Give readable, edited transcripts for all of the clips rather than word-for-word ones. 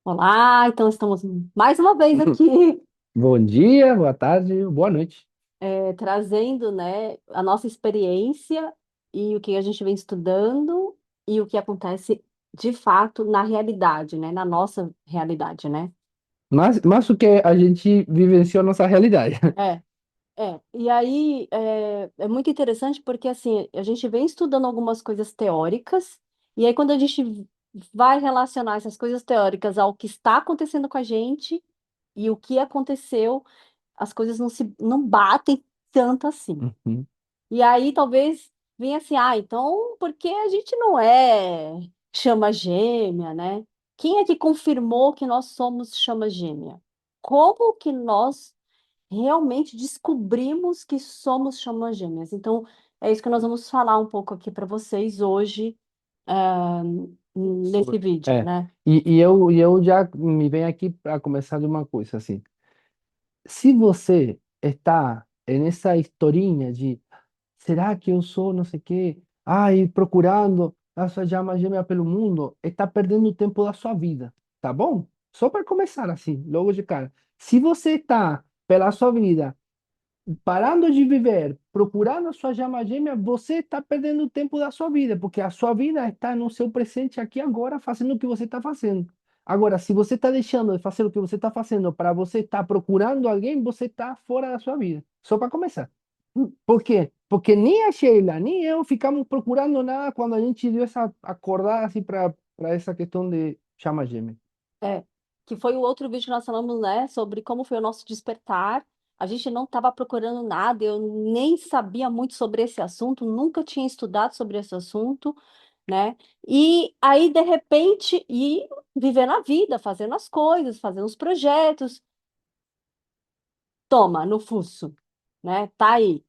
Olá, então estamos mais uma vez aqui, Bom dia, boa tarde, boa noite. trazendo, né, a nossa experiência e o que a gente vem estudando e o que acontece de fato na realidade, né, na nossa realidade, né? Mas o que a gente vivenciou a nossa realidade. É, E aí é muito interessante porque assim a gente vem estudando algumas coisas teóricas e aí quando a gente vai relacionar essas coisas teóricas ao que está acontecendo com a gente e o que aconteceu, as coisas não batem tanto assim. Uhum. E aí talvez venha assim, então por que a gente não é chama gêmea, né? Quem é que confirmou que nós somos chama gêmea? Como que nós realmente descobrimos que somos chama gêmeas? Então, é isso que nós vamos falar um pouco aqui para vocês hoje, ah, nesse vídeo, É, né? e eu já me venho aqui para começar de uma coisa assim. Se você está nessa historinha de será que eu sou não sei o quê, ai, procurando a sua chama gêmea pelo mundo, está perdendo o tempo da sua vida, tá bom? Só para começar assim, logo de cara. Se você está pela sua vida parando de viver, procurando a sua chama gêmea, você está perdendo o tempo da sua vida, porque a sua vida está no seu presente aqui agora, fazendo o que você está fazendo. Agora, se você está deixando de fazer o que você está fazendo para você estar procurando alguém, você está fora da sua vida. Só para começar. Por quê? Porque nem a Sheila, nem eu ficamos procurando nada quando a gente deu essa acordada assim para essa questão de chama gêmea. É, que foi o outro vídeo que nós falamos, né, sobre como foi o nosso despertar. A gente não estava procurando nada, eu nem sabia muito sobre esse assunto, nunca tinha estudado sobre esse assunto, né? E aí, de repente, vivendo a vida, fazendo as coisas, fazendo os projetos, toma, no fuço, né? Tá aí,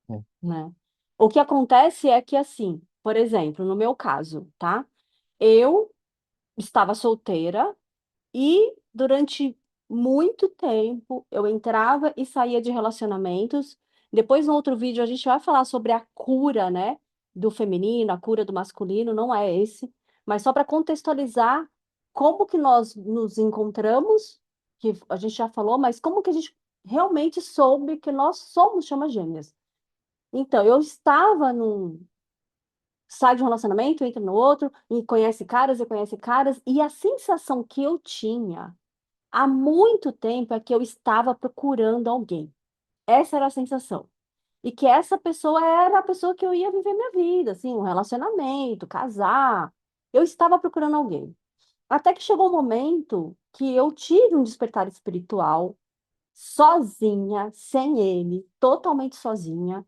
É. né? O que acontece é que, assim, por exemplo, no meu caso, tá? Eu estava solteira. E durante muito tempo eu entrava e saía de relacionamentos. Depois, no outro vídeo, a gente vai falar sobre a cura, né, do feminino, a cura do masculino, não é esse, mas só para contextualizar como que nós nos encontramos, que a gente já falou, mas como que a gente realmente soube que nós somos chamas gêmeas. Então, eu estava sai de um relacionamento, entra no outro, e conhece caras, e a sensação que eu tinha há muito tempo é que eu estava procurando alguém. Essa era a sensação. E que essa pessoa era a pessoa que eu ia viver minha vida, assim, um relacionamento, casar. Eu estava procurando alguém. Até que chegou um momento que eu tive um despertar espiritual, sozinha, sem ele, totalmente sozinha.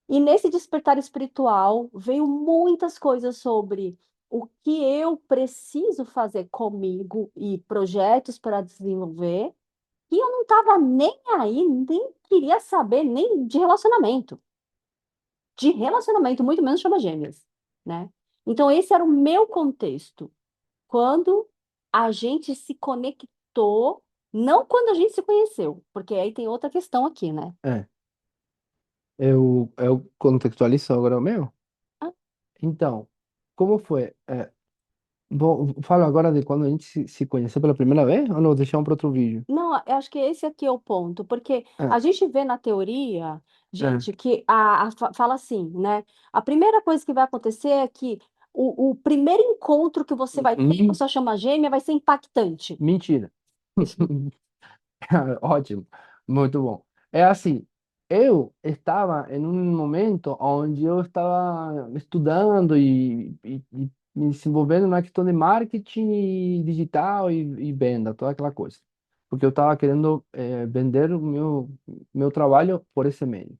E nesse despertar espiritual veio muitas coisas sobre o que eu preciso fazer comigo e projetos para desenvolver e eu não estava nem aí, nem queria saber nem de relacionamento, muito menos chama gêmeas, né? Então esse era o meu contexto. Quando a gente se conectou, não quando a gente se conheceu, porque aí tem outra questão aqui, né? É. Eu contextualizo agora o meu. Ah, Então, como foi? Bom, falo agora de quando a gente se conheceu pela primeira vez ou não? Deixamos para outro vídeo? não, eu acho que esse aqui é o ponto, porque É, a gente vê na teoria, é. gente, que fala assim, né? A primeira coisa que vai acontecer é que o primeiro encontro que você vai ter com a Men- sua chama gêmea vai ser impactante. Mentira. Ótimo, muito bom. É assim, eu estava em um momento onde eu estava estudando e me desenvolvendo na questão de marketing e digital e venda, toda aquela coisa. Porque eu estava querendo vender o meu trabalho por esse meio.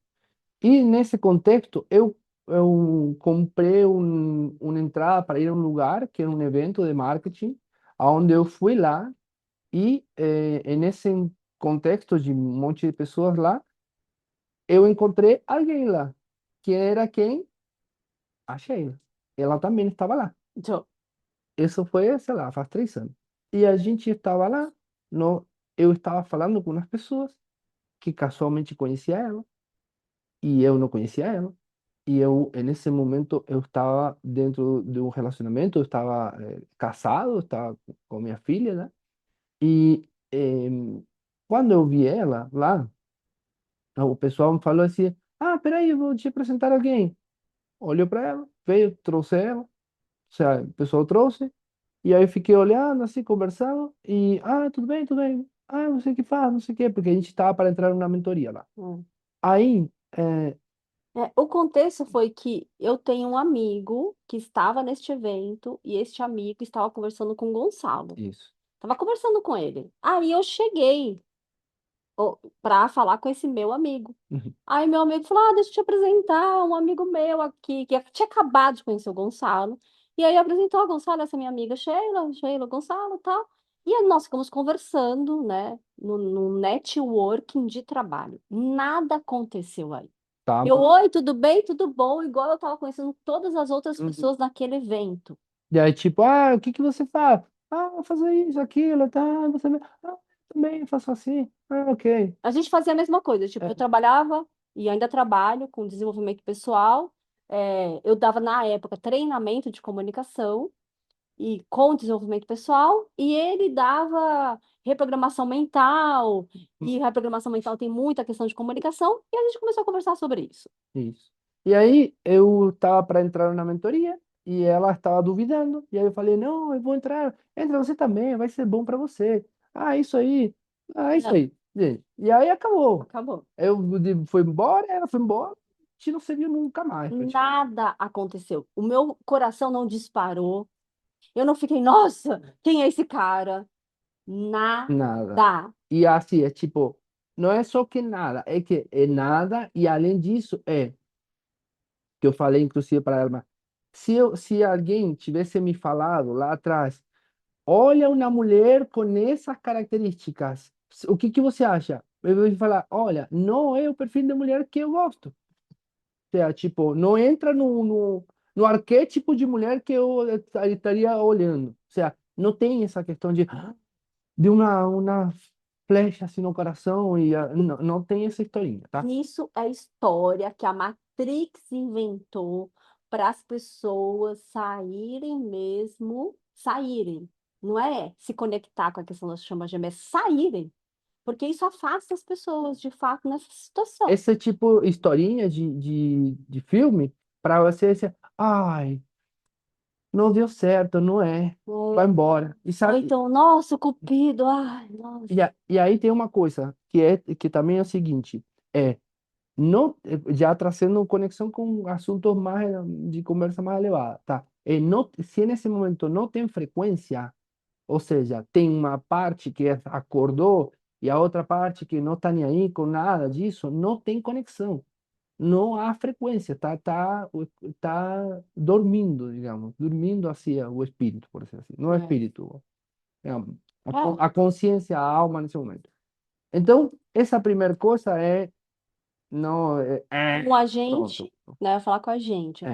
E nesse contexto, eu comprei uma entrada para ir a um lugar, que era um evento de marketing, onde eu fui lá e nesse contexto de um monte de pessoas lá, eu encontrei alguém lá, que era quem? A Sheila. Ela também estava lá. Então, Isso foi, sei lá, faz 3 anos. E a gente estava lá, no, eu estava falando com umas pessoas que casualmente conhecia ela, e eu não conhecia ela. E eu, nesse momento, eu estava dentro de um relacionamento, eu estava casado, eu estava com minha filha, né? E quando eu vi ela lá, o pessoal me falou assim: Ah, peraí, eu vou te apresentar alguém. Olhou para ela, veio, trouxe ela, ou seja, o pessoal trouxe, e aí eu fiquei olhando, assim, conversando, e, tudo bem, tudo bem. Ah, não sei o que faz, não sei o quê, porque a gente estava para entrar numa mentoria lá. Hum. Aí, O contexto foi que eu tenho um amigo que estava neste evento e este amigo estava conversando com o Gonçalo. isso. Estava conversando com ele. Aí eu cheguei para falar com esse meu amigo. Uhum. Aí meu amigo falou: deixa eu te apresentar um amigo meu aqui, que tinha acabado de conhecer o Gonçalo. E aí apresentou a Gonçalo, essa minha amiga Sheila, Gonçalo e tal. E aí nós ficamos conversando, né, no networking de trabalho. Nada aconteceu aí. Eu, Tava. oi, tudo bem? Tudo bom? Igual eu estava conhecendo todas as outras Uhum. pessoas naquele evento. E aí, tipo, o que que você faz? Eu faço isso, aquilo, tá, você, também faço assim. Ok. A gente fazia a mesma coisa, tipo, eu É, trabalhava e ainda trabalho com desenvolvimento pessoal. Eu dava, na época, treinamento de comunicação e com desenvolvimento pessoal, e ele dava reprogramação mental, e reprogramação mental tem muita questão de comunicação, e a gente começou a conversar sobre isso. isso. E aí, eu tava para entrar na mentoria, e ela estava duvidando, e aí eu falei, não, eu vou entrar, entra você também, vai ser bom para você. Isso aí, isso Não, aí, gente. E aí acabou. acabou. Eu fui embora, ela foi embora, a gente não se viu nunca mais, praticamente. Nada aconteceu. O meu coração não disparou. Eu não fiquei, nossa, quem é esse cara? Nada. Nada. E assim, é tipo, não é só que nada, é que é nada, e além disso, que eu falei inclusive para ela, mas se alguém tivesse me falado lá atrás, olha uma mulher com essas características, o que que você acha? Eu ia falar, olha, não é o perfil de mulher que eu gosto. Ou seja, tipo, não entra no arquétipo de mulher que eu estaria olhando. Ou seja, não tem essa questão de uma flecha assim no coração e não, não tem essa historinha, tá? Isso é história que a Matrix inventou para as pessoas saírem mesmo, saírem. Não é se conectar com a questão das chamas gêmeas, é saírem. Porque isso afasta as pessoas, de fato, nessa situação. Esse tipo historinha de filme para você ser, ai, não deu certo, não é, vai É. embora. E, Ou sabe, então, nossa, o cupido, ai, nossa. e aí tem uma coisa que também é o seguinte, é não já trazendo conexão com assuntos mais de conversa mais elevada, tá? Não, se nesse momento não tem frequência, ou seja, tem uma parte que acordou e a outra parte que não está nem aí com nada disso, não tem conexão. Não há frequência, tá dormindo, digamos, dormindo assim o espírito, por assim dizer. Não é o É. espírito, digamos, É. a consciência, a alma nesse momento. Então, essa primeira coisa não, Com a pronto, gente, né? Eu ia falar é,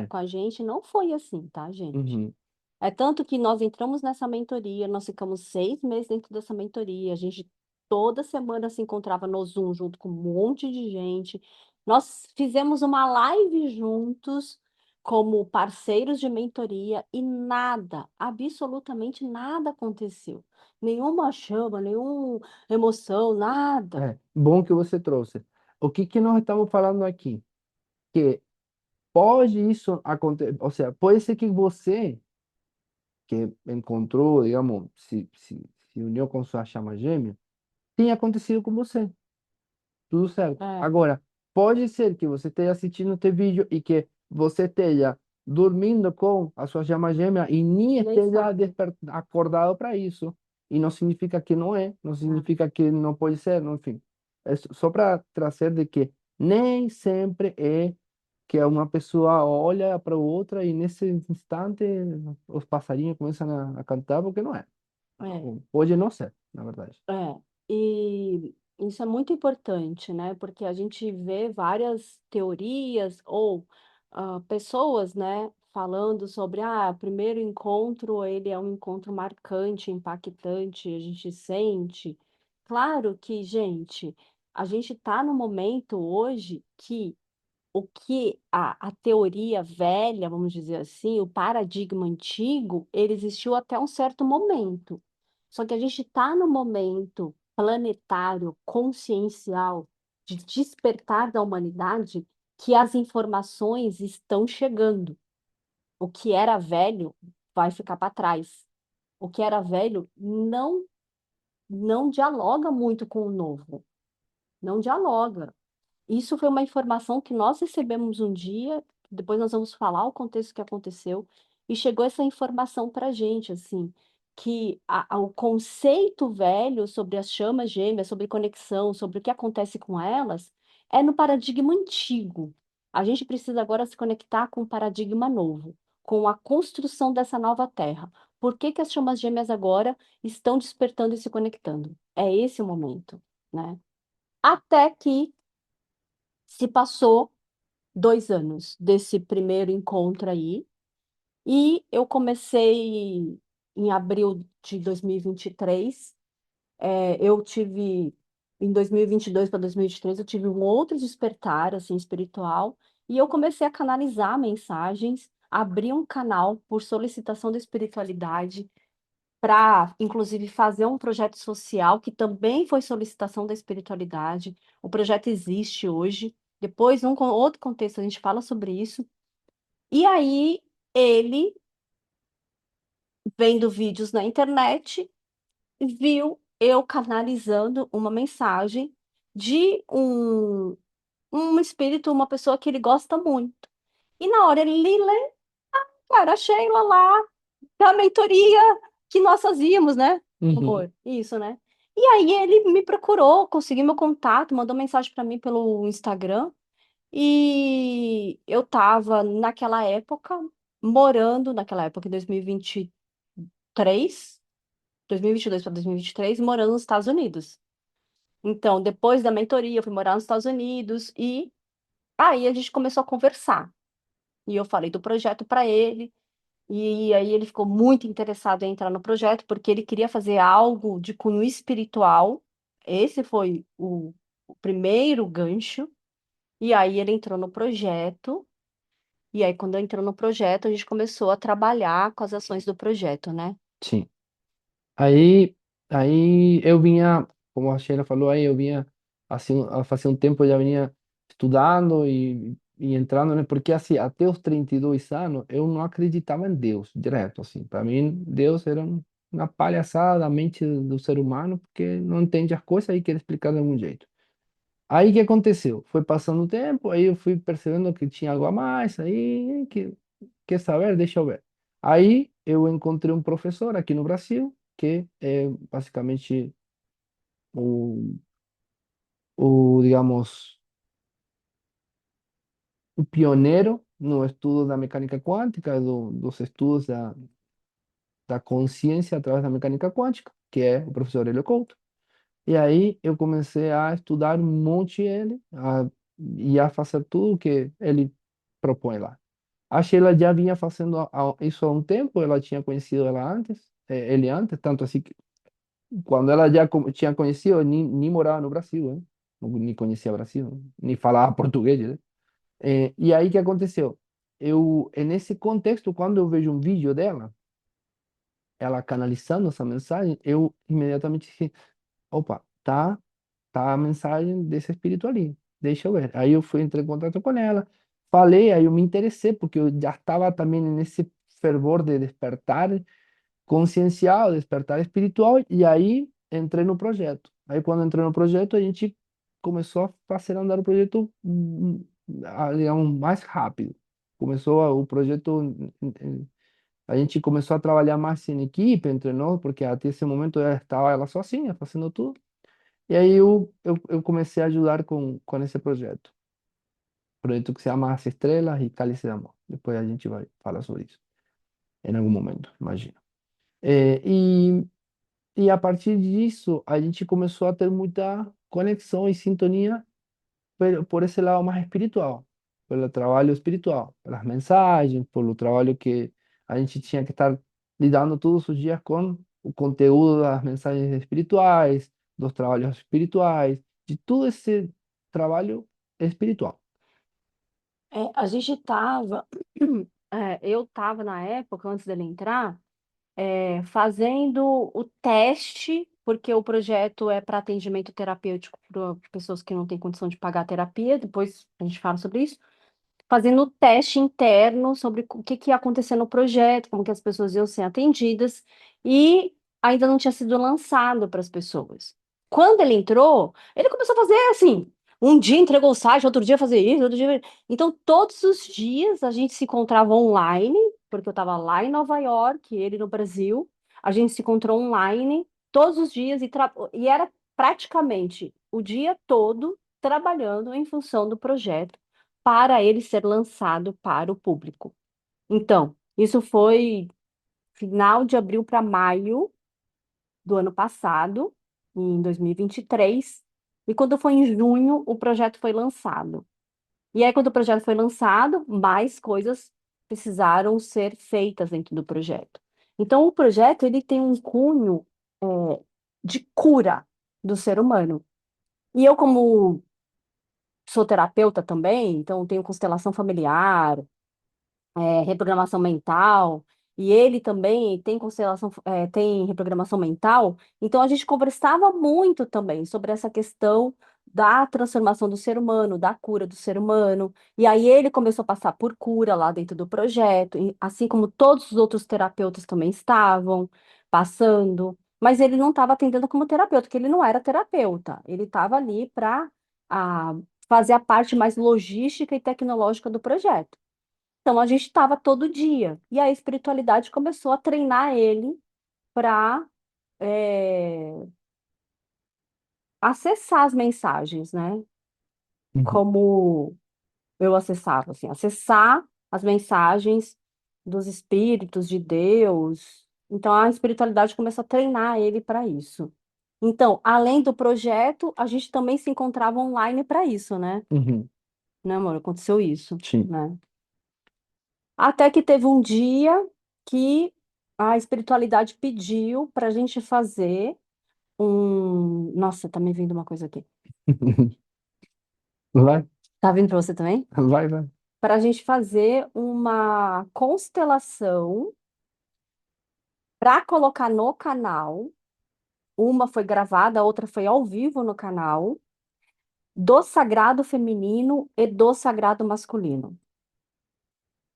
com a gente não foi assim, tá, gente? uhum, É tanto que nós entramos nessa mentoria, nós ficamos 6 meses dentro dessa mentoria, a gente toda semana se encontrava no Zoom junto com um monte de gente. Nós fizemos uma live juntos como parceiros de mentoria e nada, absolutamente nada aconteceu. Nenhuma chama, nenhuma emoção, nada. bom que você trouxe. O que que nós estamos falando aqui? Que pode isso acontecer, ou seja, pode ser que você que encontrou, digamos, se uniu com sua chama gêmea, tenha acontecido com você. Tudo certo. É, Agora, pode ser que você esteja assistindo este vídeo e que você esteja dormindo com a sua chama gêmea e nem nem esteja sabe. acordado para isso. E não significa que não é, não É, significa que não pode ser, não, enfim. É só para trazer de que nem sempre é que uma pessoa olha para outra e nesse instante os passarinhos começam a cantar, porque não é. é. Pode não ser, na verdade. É, e isso é muito importante, né? Porque a gente vê várias teorias ou pessoas, né, falando sobre o primeiro encontro, ele é um encontro marcante, impactante, a gente sente. Claro que, gente, a gente está no momento hoje que o que a teoria velha, vamos dizer assim, o paradigma antigo, ele existiu até um certo momento. Só que a gente está no momento planetário, consciencial, de despertar da humanidade, que as informações estão chegando. O que era velho vai ficar para trás. O que era velho não dialoga muito com o novo, não dialoga. Isso foi uma informação que nós recebemos um dia, depois nós vamos falar o contexto que aconteceu, e chegou essa informação para a gente, assim, que o conceito velho sobre as chamas gêmeas, sobre conexão, sobre o que acontece com elas, é no paradigma antigo. A gente precisa agora se conectar com um paradigma novo, com a construção dessa nova terra. Por que que as chamas gêmeas agora estão despertando e se conectando? É esse o momento, né? Até que se passou 2 anos desse primeiro encontro aí, e eu comecei em abril de 2023. Eu tive, em 2022 para 2023, eu tive um outro despertar, assim, espiritual, e eu comecei a canalizar mensagens, abri um canal por solicitação da espiritualidade, para, inclusive, fazer um projeto social que também foi solicitação da espiritualidade. O projeto existe hoje. Depois, num outro contexto, a gente fala sobre isso. E aí, ele, vendo vídeos na internet, viu eu canalizando uma mensagem de um espírito, uma pessoa que ele gosta muito. E na hora ele lê, cara, a Sheila lá, da mentoria que nós fazíamos, né? Uhum. Amor, isso, né? E aí ele me procurou, conseguiu meu contato, mandou mensagem para mim pelo Instagram. E eu tava naquela época morando, naquela época em 2023, 2022 para 2023, morando nos Estados Unidos. Então, depois da mentoria, eu fui morar nos Estados Unidos e aí a gente começou a conversar. E eu falei do projeto para ele. E aí ele ficou muito interessado em entrar no projeto, porque ele queria fazer algo de cunho espiritual. Esse foi o primeiro gancho. E aí ele entrou no projeto. E aí, quando entrou no projeto, a gente começou a trabalhar com as ações do projeto, né? Sim. Aí, aí eu vinha, como a Sheila falou aí, eu vinha assim, fazia um tempo já vinha estudando e entrando, né? Porque assim, até os 32 anos, eu não acreditava em Deus, direto, assim. Para mim, Deus era uma palhaçada da mente do ser humano, porque não entende as coisas e quer explicar de algum jeito. Aí, o que aconteceu? Foi passando o tempo, aí eu fui percebendo que tinha algo a mais, aí, que, quer saber? Deixa eu ver. Aí, eu encontrei um professor aqui no Brasil, que é basicamente o, digamos, o pioneiro no estudo da mecânica quântica, dos estudos da consciência através da mecânica quântica, que é o professor Helio Couto. E aí eu comecei a estudar um monte ele, e a fazer tudo que ele propõe lá. A Sheila já vinha fazendo isso há um tempo, ela tinha conhecido ela antes, ele antes, tanto assim que quando ela já tinha conhecido, nem morava no Brasil, né? Nem conhecia o Brasil, nem falava português, né? E aí o que aconteceu? Nesse contexto, quando eu vejo um vídeo dela, ela canalizando essa mensagem, eu imediatamente disse, opa, tá a mensagem desse espírito ali. Deixa eu ver. Aí eu fui entrei em contato com ela, falei, aí eu me interessei porque eu já estava também nesse fervor de despertar consciencial, despertar espiritual e aí entrei no projeto. Aí quando entrei no projeto, a gente começou a fazer andar o projeto, digamos, mais rápido. Começou o projeto, a gente começou a trabalhar mais em equipe entre nós, porque até esse momento ela estava ela sozinha fazendo tudo. E aí eu comecei a ajudar com esse projeto. Projeto que se chama As Estrelas e Cálice de Amor. Depois a gente vai falar sobre isso, em algum momento, imagino. É, e a partir disso, a gente começou a ter muita conexão e sintonia por esse lado mais espiritual, pelo trabalho espiritual, pelas mensagens, pelo trabalho que a gente tinha que estar lidando todos os dias com o conteúdo das mensagens espirituais, dos trabalhos espirituais, de todo esse trabalho espiritual. A gente estava, eu estava na época, antes dele entrar, fazendo o teste, porque o projeto é para atendimento terapêutico para pessoas que não têm condição de pagar a terapia, depois a gente fala sobre isso, fazendo o teste interno sobre o que que ia acontecer no projeto, como que as pessoas iam ser atendidas, e ainda não tinha sido lançado para as pessoas. Quando ele entrou, ele começou a fazer assim, um dia entregou o site, outro dia fazer isso, outro dia... Então, todos os dias a gente se encontrava online, porque eu estava lá em Nova York, ele no Brasil, a gente se encontrou online todos os dias e era praticamente o dia todo trabalhando em função do projeto para ele ser lançado para o público. Então, isso foi final de abril para maio do ano passado, em 2023, e quando foi em junho, o projeto foi lançado. E aí, quando o projeto foi lançado, mais coisas precisaram ser feitas dentro do projeto. Então, o projeto ele tem um cunho de cura do ser humano. E eu, como sou terapeuta também, então tenho constelação familiar, reprogramação mental, e ele também tem constelação, tem reprogramação mental, então a gente conversava muito também sobre essa questão da transformação do ser humano, da cura do ser humano, e aí ele começou a passar por cura lá dentro do projeto, assim como todos os outros terapeutas também estavam passando, mas ele não estava atendendo como terapeuta, porque ele não era terapeuta, ele estava ali para fazer a parte mais logística e tecnológica do projeto. Então a gente estava todo dia. E a espiritualidade começou a treinar ele para acessar as mensagens, né? Uhum. Como eu acessava, assim, acessar as mensagens dos espíritos de Deus. Então a espiritualidade começou a treinar ele para isso. Então, além do projeto, a gente também se encontrava online para isso, né? Uhum. Né, amor? Aconteceu isso, Sim. né? Até que teve um dia que a espiritualidade pediu para a gente fazer um. Nossa, tá me vindo uma coisa aqui. Vai, Tá vindo para você também? vai, vai. Para a gente fazer uma constelação para colocar no canal. Uma foi gravada, a outra foi ao vivo no canal, do sagrado feminino e do sagrado masculino.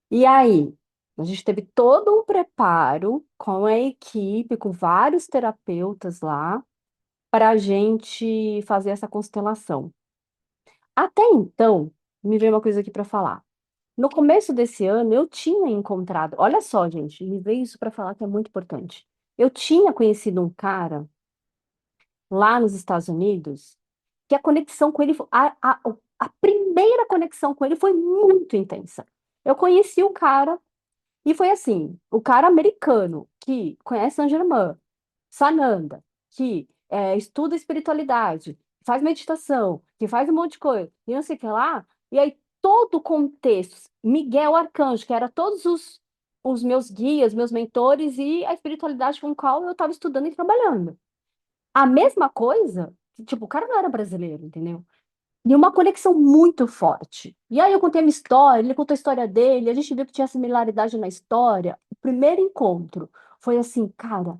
E aí, a gente teve todo um preparo com a equipe, com vários terapeutas lá para a gente fazer essa constelação. Até então, me veio uma coisa aqui para falar. No começo desse ano, eu tinha encontrado, olha só, gente, me veio isso para falar que é muito importante. Eu tinha conhecido um cara lá nos Estados Unidos que a conexão com ele, a primeira conexão com ele foi muito intensa. Eu conheci o cara e foi assim, o cara americano que conhece Saint Germain, Sananda, que estuda espiritualidade, faz meditação, que faz um monte de coisa, e não sei o que lá, e aí todo o contexto, Miguel Arcanjo, que era todos os meus guias, meus mentores e a espiritualidade com a qual eu estava estudando e trabalhando. A mesma coisa, tipo, o cara não era brasileiro, entendeu? E uma conexão muito forte. E aí eu contei a minha história, ele contou a história dele, a gente viu que tinha similaridade na história. O primeiro encontro foi assim, cara,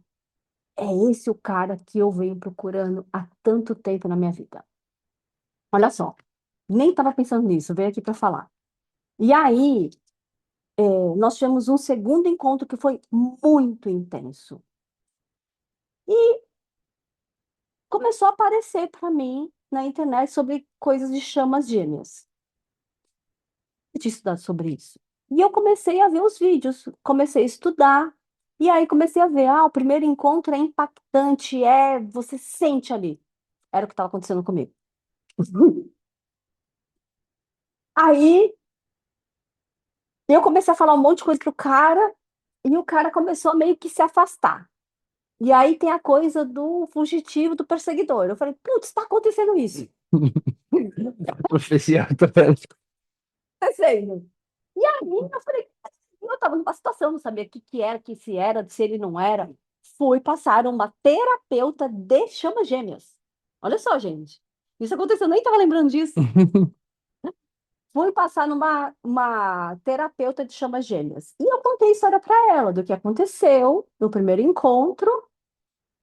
é esse o cara que eu venho procurando há tanto tempo na minha vida. Olha só, nem estava pensando nisso, veio aqui para falar. E aí, nós tivemos um segundo encontro que foi muito intenso. E começou a aparecer para mim na internet sobre coisas de chamas gêmeas. Eu tinha estudado sobre isso. E eu comecei a ver os vídeos, comecei a estudar. E aí comecei a ver, o primeiro encontro é impactante, você sente ali. Era o que estava acontecendo comigo. Aí eu comecei a falar um monte de coisa pro cara, e o cara começou a meio que se afastar. E aí tem a coisa do fugitivo, do perseguidor. Eu falei, putz, está acontecendo isso. Profecia automática. Acontecendo. E aí eu falei, eu estava numa situação, não sabia o que que era, que se era, se ele não era. Fui passar uma terapeuta de chama gêmeas. Olha só, gente. Isso aconteceu, eu nem estava lembrando disso. fui passar numa uma terapeuta de chamas gêmeas. E eu contei a história para ela do que aconteceu no primeiro encontro.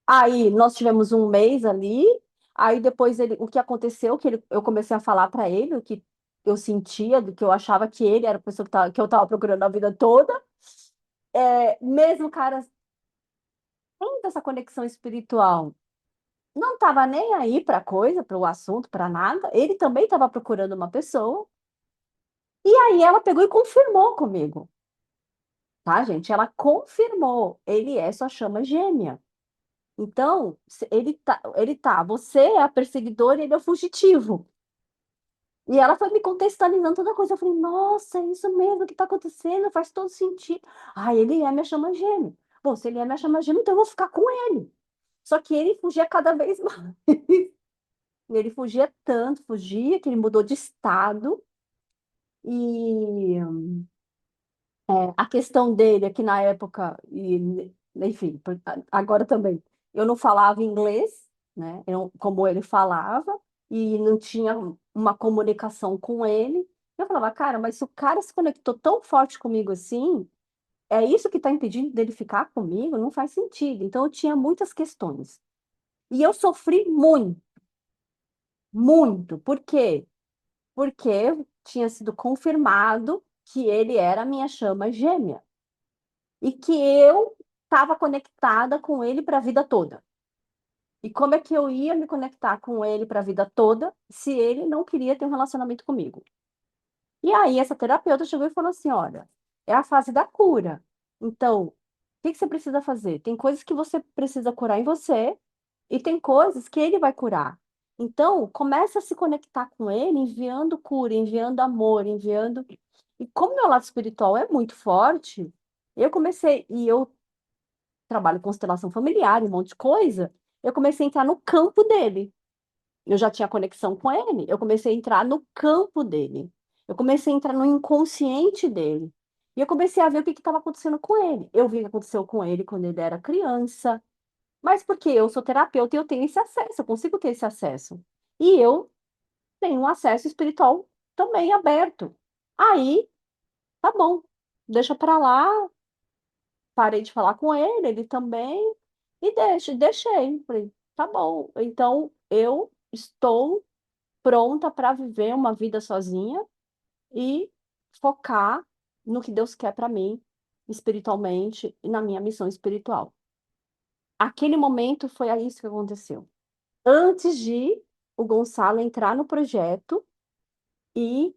Aí nós tivemos um mês ali. Aí depois o que aconteceu, eu comecei a falar para ele o que eu sentia, do que eu achava que ele era a pessoa que eu estava procurando a vida toda. Mesmo o cara tendo essa conexão espiritual, não estava nem aí para coisa, para o assunto, para nada. Ele também estava procurando uma pessoa. E aí ela pegou e confirmou comigo, tá, gente? Ela confirmou, ele é sua chama gêmea. Então, você é a perseguidora e ele é o fugitivo. E ela foi me contextualizando toda coisa. Eu falei, nossa, é isso mesmo que está acontecendo, faz todo sentido. Ah, ele é minha chama gêmea. Bom, se ele é minha chama gêmea, então eu vou ficar com ele. Só que ele fugia cada vez mais. Ele fugia tanto, fugia, que ele mudou de estado. E a questão dele é que na época, e, enfim, agora também, eu não falava inglês, né? Como ele falava, e não tinha uma comunicação com ele. Eu falava, cara, mas se o cara se conectou tão forte comigo assim, é isso que está impedindo dele ficar comigo? Não faz sentido. Então eu tinha muitas questões. E eu sofri muito, muito. Por quê? Porque tinha sido confirmado que ele era a minha chama gêmea e que eu estava conectada com ele para a vida toda. E como é que eu ia me conectar com ele para a vida toda se ele não queria ter um relacionamento comigo? E aí essa terapeuta chegou e falou assim: olha, é a fase da cura. Então, o que que você precisa fazer? Tem coisas que você precisa curar em você e tem coisas que ele vai curar. Então, começa a se conectar com ele, enviando cura, enviando amor, enviando. E como meu lado espiritual é muito forte, eu trabalho constelação familiar, um monte de coisa, eu comecei a entrar no campo dele. Eu já tinha conexão com ele, eu comecei a entrar no campo dele. Eu comecei a entrar no inconsciente dele. E eu comecei a ver o que estava acontecendo com ele. Eu vi o que aconteceu com ele quando ele era criança. Mas porque eu sou terapeuta e eu tenho esse acesso, eu consigo ter esse acesso. E eu tenho um acesso espiritual também aberto. Aí, tá bom, deixa pra lá, parei de falar com ele, ele também, e deixei. Falei, tá bom, então eu estou pronta para viver uma vida sozinha e focar no que Deus quer para mim, espiritualmente, e na minha missão espiritual. Aquele momento foi isso que aconteceu. Antes de o Gonçalo entrar no projeto e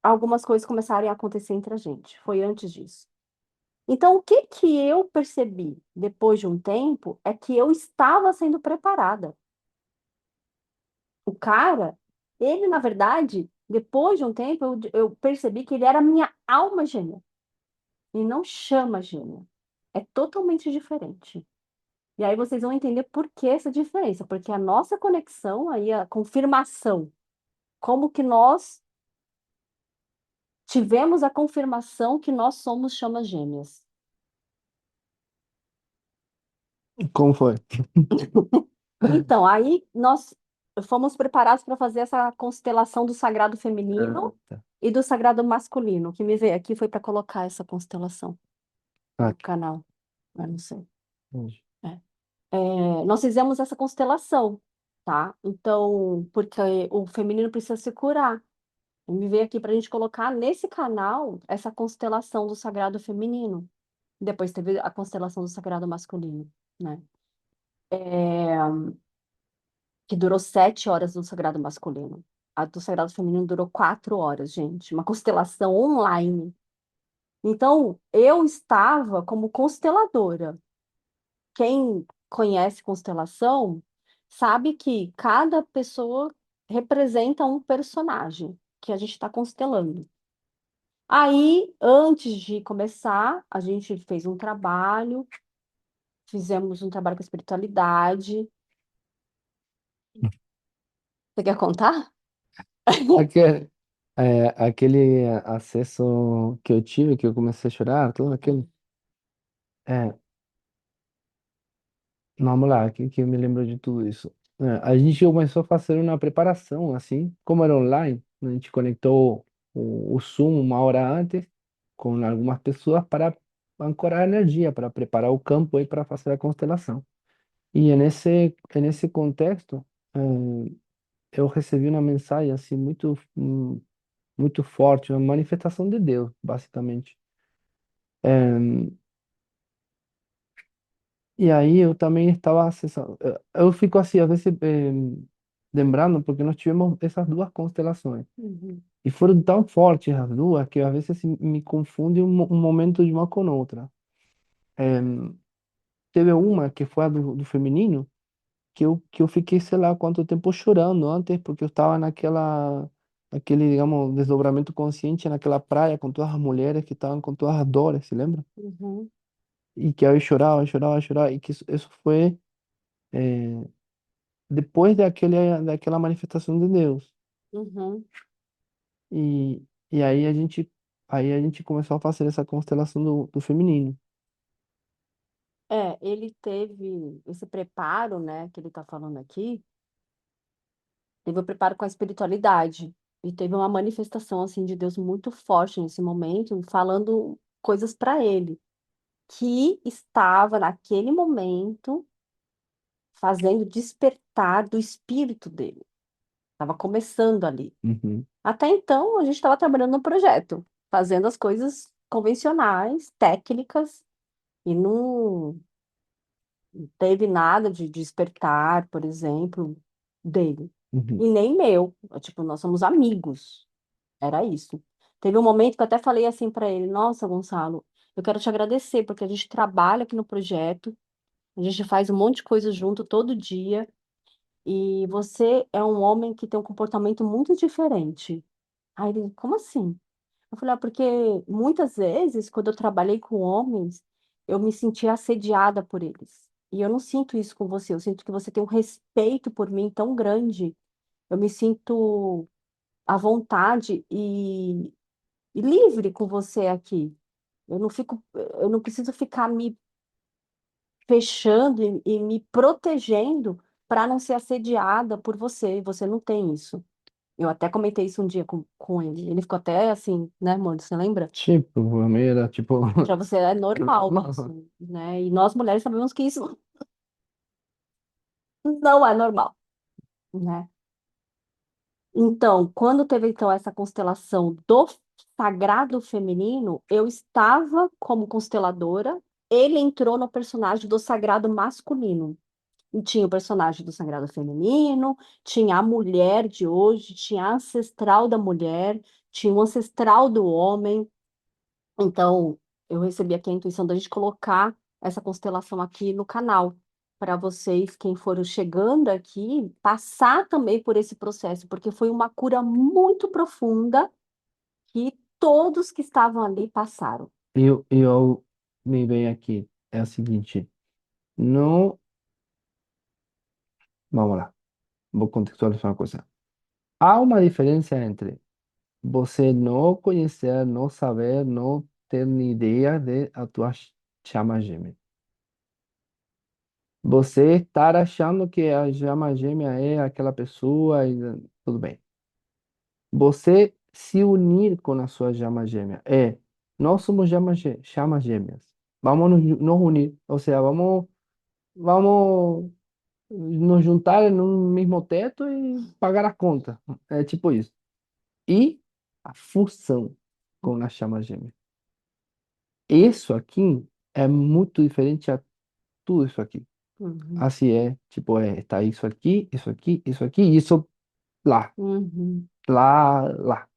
algumas coisas começarem a acontecer entre a gente. Foi antes disso. Então, o que que eu percebi depois de um tempo é que eu estava sendo preparada. O cara, ele, na verdade, depois de um tempo, eu percebi que ele era minha alma gêmea e não chama gêmea. É totalmente diferente. E aí vocês vão entender por que essa diferença, porque a nossa conexão aí, a confirmação, como que nós tivemos a confirmação que nós somos chamas gêmeas. Como foi? Então, aí nós fomos preparados para fazer essa constelação do sagrado Ah, feminino tá. e do sagrado masculino. O que me veio aqui foi para colocar essa constelação Ah, no canal. Eu não sei. entendi. É. Nós fizemos essa constelação, tá? Então, porque o feminino precisa se curar. E me veio aqui para a gente colocar nesse canal essa constelação do sagrado feminino. Depois teve a constelação do sagrado masculino, né? É, que durou 7 horas do sagrado masculino. A do sagrado feminino durou 4 horas, gente. Uma constelação online. Então, eu estava como consteladora. Quem conhece constelação sabe que cada pessoa representa um personagem que a gente está constelando. Aí, antes de começar, a gente fez um trabalho, fizemos um trabalho com espiritualidade. Você quer contar? Aquele, aquele acesso que eu tive, que eu comecei a chorar, tudo aquele. É, vamos lá, que eu me lembro de tudo isso. A gente começou a fazer uma preparação, assim, como era online, a gente conectou. o Zoom uma hora antes com algumas pessoas para ancorar energia, para preparar o campo aí para fazer a constelação. E nesse contexto, eu recebi uma mensagem assim muito forte, uma manifestação de Deus, basicamente. E aí eu também estava acessando. Eu fico assim, às vezes, lembrando, porque nós tivemos essas duas constelações. Uhum, E foram tão fortes as duas que às vezes assim, me confunde um momento de uma com outra. Teve uma que foi a do feminino, que eu fiquei, sei lá, quanto tempo chorando antes, porque eu estava naquele, digamos, desdobramento consciente naquela praia com todas as mulheres que estavam com todas as dores, se lembra? uhum, E que aí eu chorava, chorava, chorava, e que isso foi depois daquela manifestação de Deus. uhum. E aí a gente começou a fazer essa constelação do feminino. É, ele teve esse preparo, né, que ele está falando aqui, teve o preparo com a espiritualidade. E teve uma manifestação, assim, de Deus muito forte nesse momento, falando coisas para ele, que estava, naquele momento, fazendo despertar do espírito dele. Estava começando ali. Uhum, Até então, a gente estava trabalhando no projeto, fazendo as coisas convencionais, técnicas, e não teve nada de despertar, por exemplo, dele. uhum. E nem meu. Tipo, nós somos amigos. Era isso. Teve um momento que eu até falei assim para ele: Nossa, Gonçalo, eu quero te agradecer, porque a gente trabalha aqui no projeto, a gente faz um monte de coisa junto todo dia, e você é um homem que tem um comportamento muito diferente. Aí ele, como assim? Eu falei, porque muitas vezes, quando eu trabalhei com homens, eu me sentia assediada por eles. E eu não sinto isso com você. Eu sinto que você tem um respeito por mim tão grande. Eu me sinto à vontade e livre com você aqui. Eu não preciso ficar me fechando e me protegendo para não ser assediada por você. Você não tem isso. Eu até comentei isso um dia com ele. Ele ficou até assim, né, amor? Você lembra? Tipo, a minha era tipo. Para você é normal Não. isso, né? E nós mulheres sabemos que isso não é normal, né? Então, quando teve então essa constelação do sagrado feminino, eu estava como consteladora, ele entrou no personagem do sagrado masculino. E tinha o personagem do sagrado feminino, tinha a mulher de hoje, tinha a ancestral da mulher, tinha o ancestral do homem. Então, eu recebi aqui a intuição da gente colocar essa constelação aqui no canal, para vocês, quem for chegando aqui, passar também por esse processo, porque foi uma cura muito profunda que todos que estavam ali passaram. Eu me vem aqui, é o seguinte, não, vamos lá, vou contextualizar uma coisa. Há uma diferença entre você não conhecer, não saber, não ter nem ideia de a tua chama gêmea. Você estar achando que a chama gêmea é aquela pessoa e tudo bem. Você se unir com a sua chama gêmea. Nós somos chamas gêmeas. Vamos nos unir. Ou seja, vamos nos juntar no mesmo teto e pagar a conta. É tipo isso. E a fusão com a chama gêmea. Isso aqui é muito diferente a tudo isso aqui. Uhum, Assim tipo, está isso aqui, e isso lá, uhum, lá.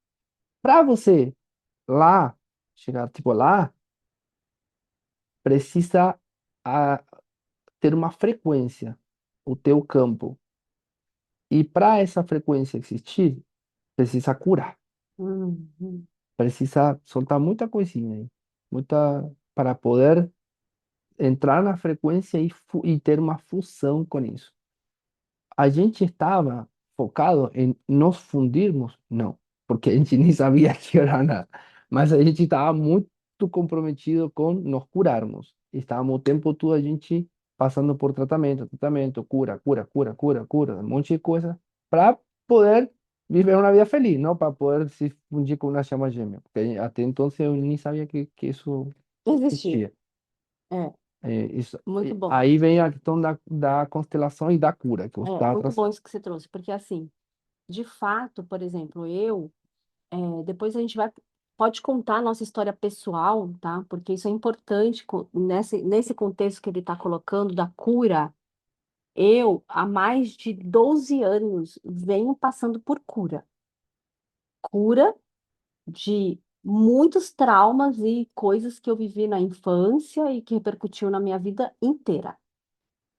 Para você lá, chegar tipo lá, precisa ah, ter uma frequência, o teu campo. E para essa frequência existir, precisa curar. uhum, Precisa soltar muita coisinha aí, muita para poder entrar na frequência e ter uma fusão com isso. A gente estava focado em nos fundirmos? Não, porque a gente nem sabia que era nada. Mas a gente estava muito comprometido com nos curarmos. Estávamos o tempo todo a gente passando por tratamento, cura, um monte de coisa, para poder viver una vida feliz, ¿no? Para poder se fundir con una llama gemia. Porque hasta entonces yo ni sabía que eso Existia. existia. É, muito bom. Aí vem a questão da constelação e da cura que você É, estava muito bom trazendo. isso que você trouxe, porque assim, de fato, por exemplo, eu, depois a gente vai, pode contar a nossa história pessoal, tá? Porque isso é importante nesse contexto que ele está colocando da cura. Eu, há mais de 12 anos, venho passando por cura. Cura de muitos traumas e coisas que eu vivi na infância e que repercutiu na minha vida inteira,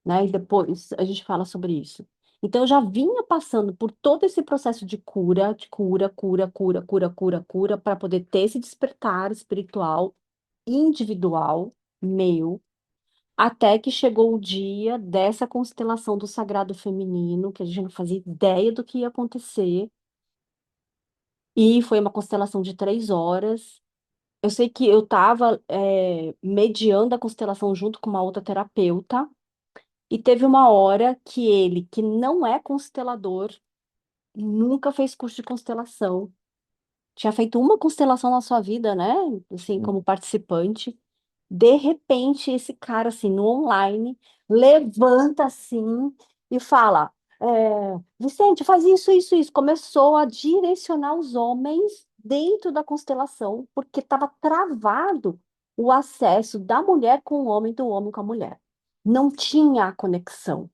né? E depois a gente fala sobre isso. Então, eu já vinha passando por todo esse processo de cura, cura, cura, cura, cura, cura, para poder ter esse despertar espiritual individual meu, até que chegou o dia dessa constelação do sagrado feminino, que a gente não fazia ideia do que ia acontecer, e foi uma constelação de 3 horas. Eu sei que eu estava mediando a constelação junto com uma outra terapeuta, e teve uma hora que ele, que não é constelador, nunca fez curso de constelação, tinha feito uma constelação na sua vida, né? Assim, como participante. De repente, esse cara, assim, no online, levanta assim e fala: Vicente, faz isso, isso, isso. Começou a direcionar os homens dentro da constelação, porque estava travado o acesso da mulher com o homem, do homem com a mulher. Não tinha a conexão.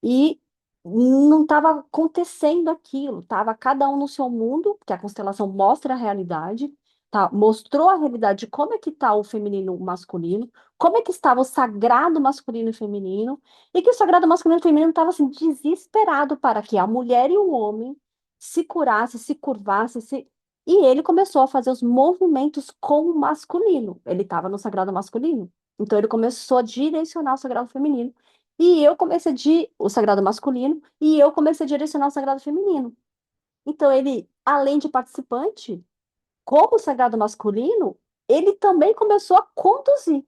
E não estava acontecendo aquilo, estava cada um no seu mundo, que a constelação mostra a realidade, tá? Mostrou a realidade de como é que está o feminino e o masculino, como é que estava o sagrado masculino e feminino, e que o sagrado masculino e feminino estava assim, desesperado para que a mulher e o homem se curassem, se curvassem, e ele começou a fazer os movimentos com o masculino. Ele estava no sagrado masculino. Então ele começou a direcionar o sagrado feminino. E eu comecei o sagrado masculino e eu comecei a direcionar o sagrado feminino. Então, ele, além de participante, como sagrado masculino, ele também começou a conduzir.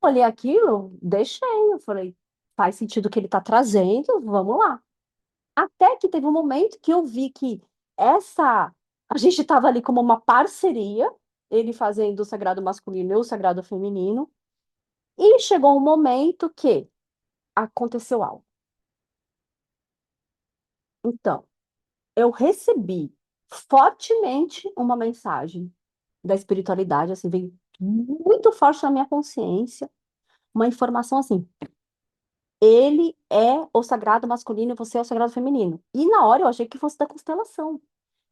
Olhei aquilo, deixei, eu falei, faz sentido o que ele está trazendo, vamos lá. Até que teve um momento que eu vi que a gente estava ali como uma parceria, ele fazendo o sagrado masculino e o sagrado feminino, e chegou um momento que aconteceu algo. Então, eu recebi fortemente uma mensagem da espiritualidade, assim, veio muito forte na minha consciência, uma informação assim, ele é o sagrado masculino e você é o sagrado feminino. E na hora eu achei que fosse da constelação.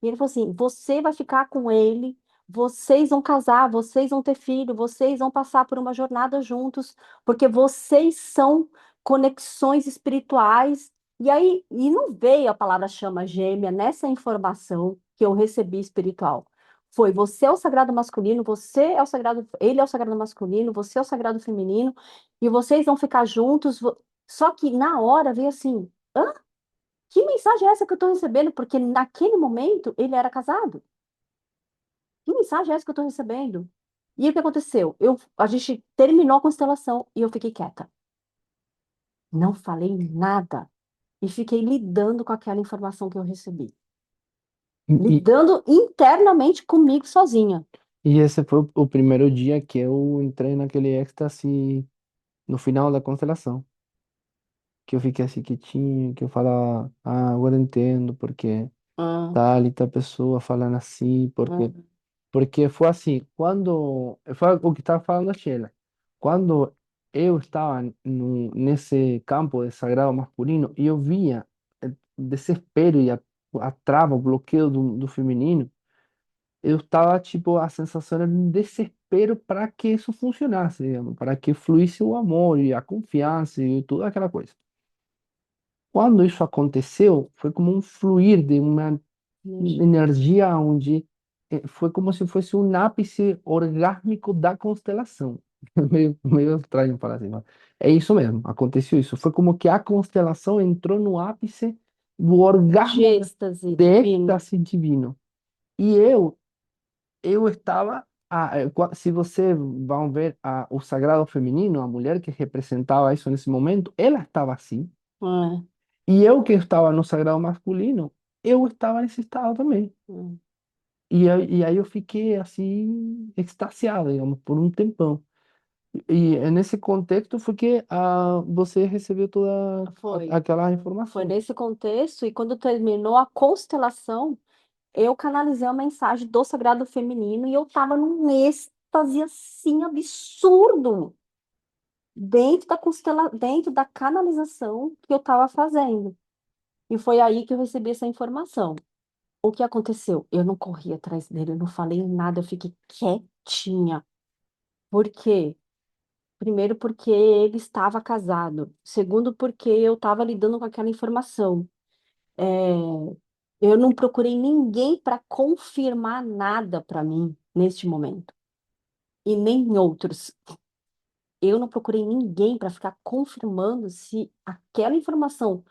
E ele falou assim: você vai ficar com ele, vocês vão casar, vocês vão ter filho, vocês vão passar por uma jornada juntos, porque vocês são conexões espirituais. E aí, e não veio a palavra chama gêmea nessa informação que eu recebi espiritual. Foi você é o sagrado masculino, você é o sagrado, ele é o sagrado masculino, você é o sagrado feminino, e vocês vão ficar juntos. Só que na hora veio assim: hã? Que mensagem é essa que eu estou recebendo? Porque naquele momento ele era casado. Que mensagem é essa que eu estou recebendo? E o que aconteceu? A gente terminou a constelação e eu fiquei quieta. Não falei nada. E fiquei lidando com aquela informação que eu recebi. E, Lidando internamente comigo sozinha. e esse foi o primeiro dia que eu entrei naquele êxtase no final da constelação. Que eu fiquei assim quietinho, que eu falava, ah, agora eu entendo porque Ah, tal e tal pessoa falando assim, ah, porque foi assim, quando, foi o que estava falando a Sheila, quando eu estava nesse campo de sagrado masculino e eu via o desespero e a trava, o bloqueio do feminino, eu estava tipo, a sensação era de um desespero para que isso funcionasse, digamos, para que fluísse o amor e a confiança e toda aquela coisa. Quando isso aconteceu, foi como um fluir de uma energia. energia onde foi como se fosse um ápice orgásmico da constelação. Meio estranho falar assim, mas é isso mesmo, aconteceu isso. Foi como que a constelação entrou no ápice do De orgasmo êxtase de divino. êxtase divino. E eu estava, se você vão ver o sagrado feminino, a mulher que representava isso nesse momento, ela estava assim. Ah, E eu que estava no sagrado masculino, eu estava nesse estado também. Hum. E aí eu fiquei assim, extasiado, digamos, por um tempão. E é nesse contexto foi que você recebeu toda Foi. aquela Foi informação. nesse contexto, e quando terminou a constelação, eu canalizei a mensagem do Sagrado Feminino e eu tava num êxtase assim absurdo dentro da canalização que eu tava fazendo. E foi aí que eu recebi essa informação. O que aconteceu? Eu não corri atrás dele, eu não falei nada, eu fiquei quietinha. Por quê? Primeiro, porque ele estava casado. Segundo, porque eu estava lidando com aquela informação. É, eu não procurei ninguém para confirmar nada para mim neste momento. E nem em outros. Eu não procurei ninguém para ficar confirmando se aquela informação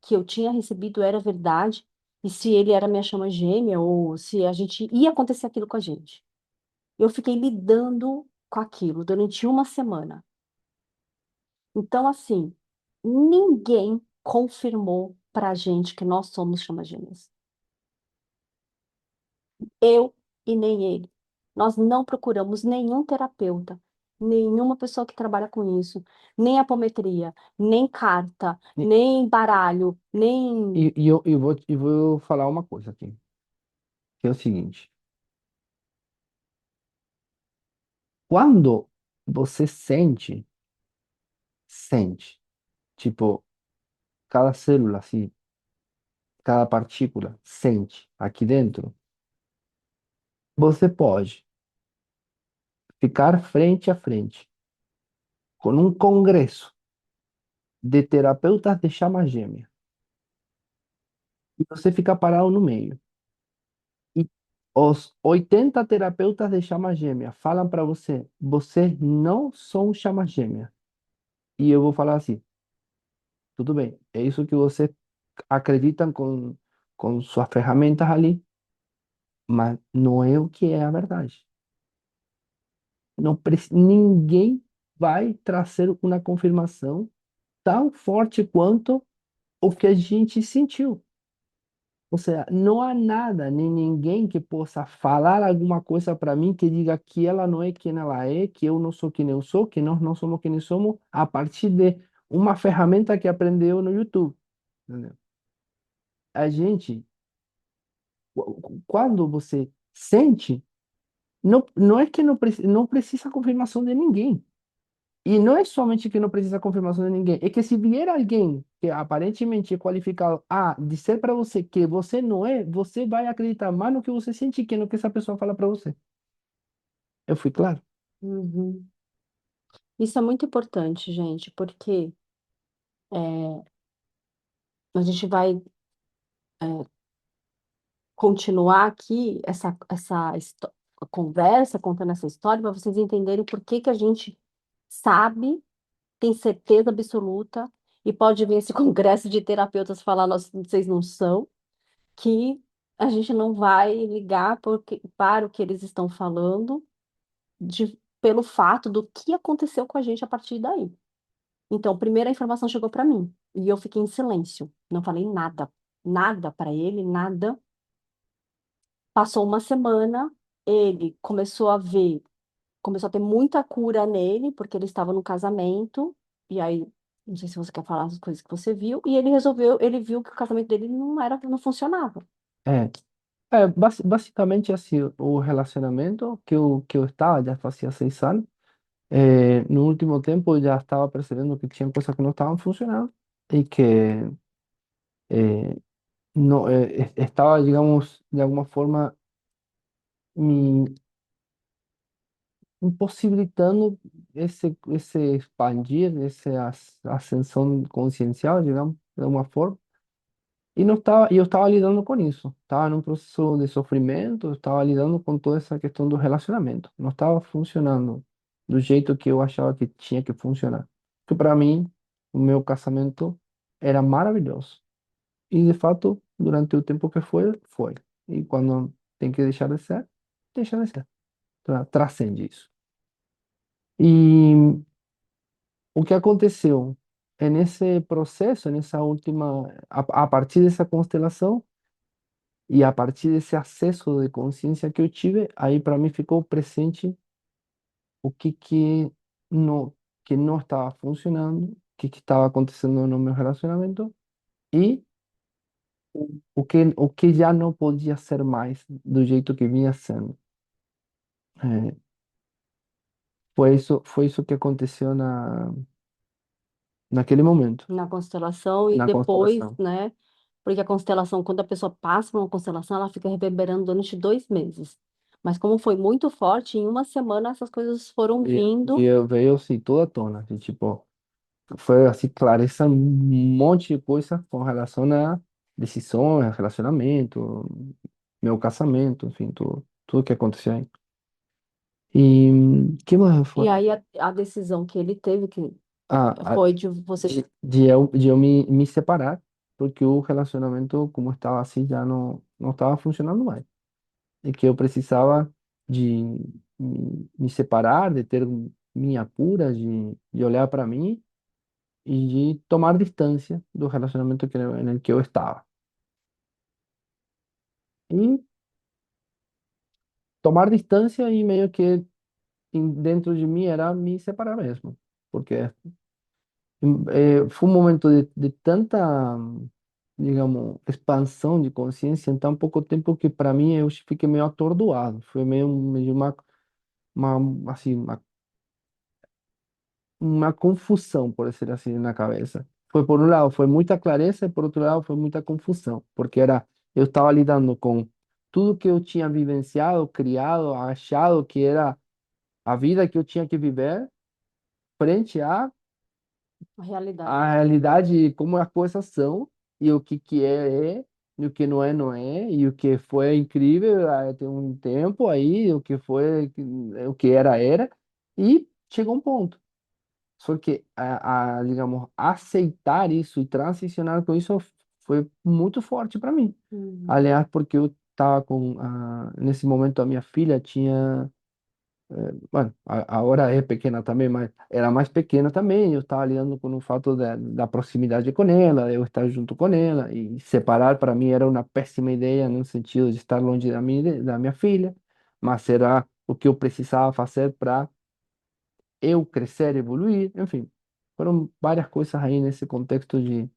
que eu tinha recebido era verdade e se ele era minha chama gêmea ou se a gente ia acontecer aquilo com a gente. Eu fiquei lidando com aquilo durante uma semana. Então, assim, ninguém confirmou pra gente que nós somos chama gêmeas. Eu e nem ele. Nós não procuramos nenhum terapeuta, nenhuma pessoa que trabalha com isso, nem apometria, nem carta, E, nem baralho, nem. e vou falar uma coisa aqui, que é o seguinte: quando você sente, tipo, cada célula, assim, cada partícula sente aqui dentro, você pode ficar frente a frente com um congresso de terapeutas de chama gêmea e você fica parado no meio. E os 80 terapeutas de chama gêmea falam para você: vocês não são chama gêmea. E eu vou falar assim: tudo bem, é isso que você acreditam com suas ferramentas ali, mas não é o que é a verdade. Não, ninguém vai trazer uma confirmação tão forte quanto o que a gente sentiu. Ou seja, não há nada, nem ninguém que possa falar alguma coisa para mim que diga que ela não é quem ela é, que eu não sou quem eu sou, que nós não somos quem somos, a partir de uma ferramenta que aprendeu no YouTube. Entendeu? A gente, quando você sente, não é que não precisa confirmação de ninguém. E não é somente que não precisa confirmação de ninguém, é que se vier alguém que aparentemente é qualificado a dizer para você que você não é, você vai acreditar mais no que você sente que no que essa pessoa fala para você. Eu fui claro? Uhum. Isso é muito importante, gente, porque a gente vai continuar aqui conversa, contando essa história, para vocês entenderem por que que a gente sabe, tem certeza absoluta, e pode vir esse congresso de terapeutas falar, vocês não são, que a gente não vai ligar para o que eles estão falando, pelo fato do que aconteceu com a gente a partir daí. Então, primeiro a informação chegou para mim, e eu fiquei em silêncio, não falei nada, nada para ele, nada. Passou uma semana, ele começou a ter muita cura nele, porque ele estava no casamento, e aí, não sei se você quer falar as coisas que você viu, e ele viu que o casamento dele não funcionava. É, basicamente assim, o relacionamento que eu estava já fazia 6 anos, no último tempo eu já estava percebendo que tinha coisas que não estavam funcionando e que eh, no, estaba, digamos, de alguna forma me impossibilitando esse expandir, essa ascensão consciencial, digamos, de alguma forma. E não estava, e eu estava lidando com isso. Estava num processo de sofrimento, estava lidando com toda essa questão do relacionamento. Não estava funcionando do jeito que eu achava que tinha que funcionar. Que para mim, o meu casamento era maravilhoso. E de fato, durante o tempo que foi, foi. E quando tem que deixar de ser, deixa de ser. Transcende isso. E o que aconteceu é nesse processo, nessa última, a partir dessa constelação, E a partir desse acesso de consciência que eu tive, aí para mim ficou presente o não, que não estava funcionando, que estava acontecendo no meu relacionamento e o que já não podia ser mais do jeito que vinha sendo. É, foi isso que aconteceu naquele momento, na constelação e na depois, constelação. né? Porque a constelação, quando a pessoa passa por uma constelação, ela fica reverberando durante 2 meses. Mas como foi muito forte, em uma semana essas coisas foram vindo. Veio assim, toda à tona, assim, tipo, foi assim, clareza um monte de coisa com relação a decisões, relacionamento, meu casamento, enfim, tudo que aconteceu aí. E que mais foi? E aí a decisão que ele teve que Ah, foi de você. de eu me separar, porque o relacionamento, como estava assim, já não estava funcionando mais. E que eu precisava de me separar, de ter minha cura, de olhar para mim e de tomar distância do relacionamento en el que eu estava. E tomar distância e meio que dentro de mim era me separar mesmo, porque fue un momento de tanta, digamos, expansão de consciência em tão pouco tempo que para mim eu fiquei meio atordoado. Foi meio assim, uma confusão, por dizer assim, na cabeça. Foi por um lado, foi muita clareza, e por outro lado, foi muita confusão, porque eu estava lidando com tudo que eu tinha vivenciado, criado, achado que era a vida que eu tinha que viver, frente A realidade. a realidade, como as coisas são, e o que é, e o que não é, não é, e o que foi incrível, tem um tempo aí, o que foi, o que era, era, e chegou um ponto. Só que, digamos, aceitar isso e transicionar com isso foi muito forte para mim. Uhum. Aliás, porque eu estava nesse momento, a minha filha tinha bueno, agora é pequena também, mas era mais pequena também. Eu estava lidando com o fato da proximidade com ela, de eu estar junto com ela, e separar para mim era uma péssima ideia, no sentido de estar longe da minha filha, mas era o que eu precisava fazer para eu crescer, evoluir, enfim. Foram várias coisas aí nesse contexto de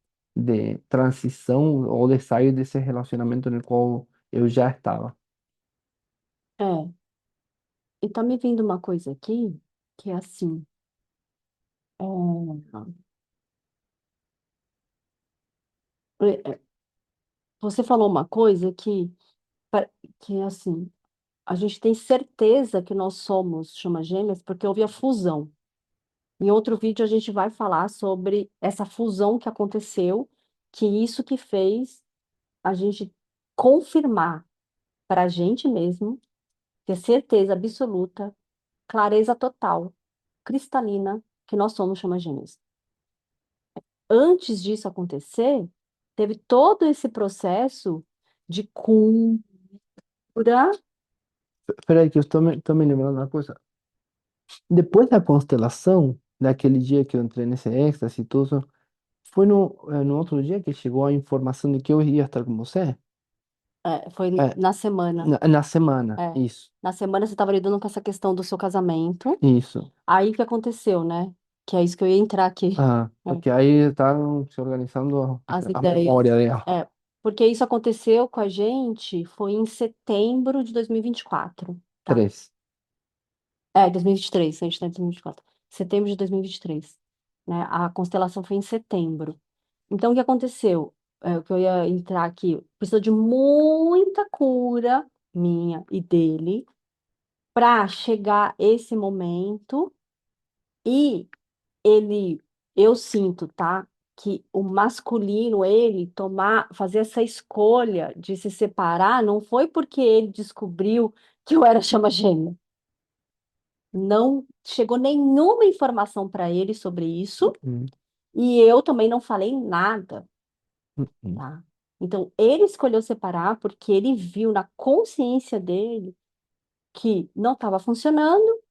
transição ou de sair desse relacionamento no qual eu já estava. É. E tá me vindo uma coisa aqui que é assim. é, é, Você falou uma coisa pa- que é assim, a gente tem certeza que nós somos chama gêmeas porque houve a fusão. Em outro vídeo a gente vai falar sobre essa fusão que aconteceu, que isso que fez a gente confirmar para a gente mesmo, ter certeza absoluta, clareza total, cristalina, que nós somos chama gêmeas. Antes disso acontecer, teve todo esse processo de cura. Espera aí que eu estou me lembrando uma coisa. Depois da constelação, daquele dia que eu entrei nesse êxtase e tudo, foi no outro dia que chegou a informação de que eu ia estar com você? Foi É, na semana. na semana, É. isso, Na semana você estava lidando com essa questão do seu casamento. isso. Aí o que aconteceu, né? Que é isso que eu ia entrar aqui. Ah, É, porque aí estavam se organizando as a memória ideias. dela. É, porque isso aconteceu com a gente foi em setembro de 2024, tá? 3. 2023, a gente está em 2024. Setembro de 2023, né? A constelação foi em setembro. Então, o que aconteceu? O que eu ia entrar aqui, precisou de muita cura minha e dele para chegar esse momento e ele, eu sinto, tá? Que o masculino, ele fazer essa escolha de se separar, não foi porque ele descobriu que eu era chama gêmea. Não chegou nenhuma informação para ele sobre isso Uhum, e eu também não falei nada, uhum, tá? Então, ele escolheu separar porque ele viu na consciência dele que não estava funcionando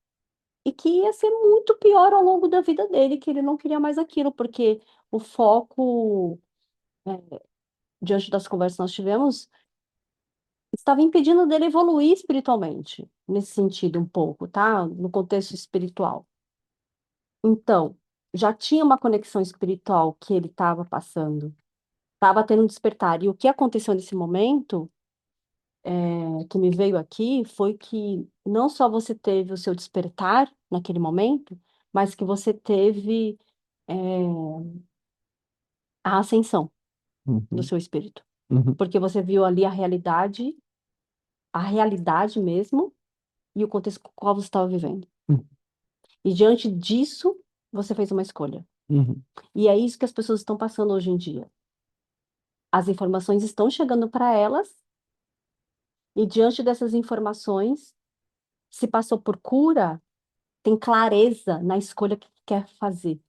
e que ia ser muito pior ao longo da vida dele, que ele não queria mais aquilo, porque o foco, diante das conversas que nós tivemos, estava impedindo dele evoluir espiritualmente, nesse sentido um pouco, tá? No contexto espiritual. Então, já tinha uma conexão espiritual que ele estava passando, estava tendo um despertar. E o que aconteceu nesse momento, que me veio aqui, foi que não só você teve o seu despertar naquele momento, mas que você teve, é, a ascensão do Uhum, seu espírito. uhum, Porque você viu ali a realidade mesmo, e o contexto com o qual você estava vivendo. uhum, E diante disso, você fez uma escolha. uhum. E é isso que as pessoas estão passando hoje em dia. As informações estão chegando para elas, e diante dessas informações, se passou por cura, tem clareza na escolha que quer fazer.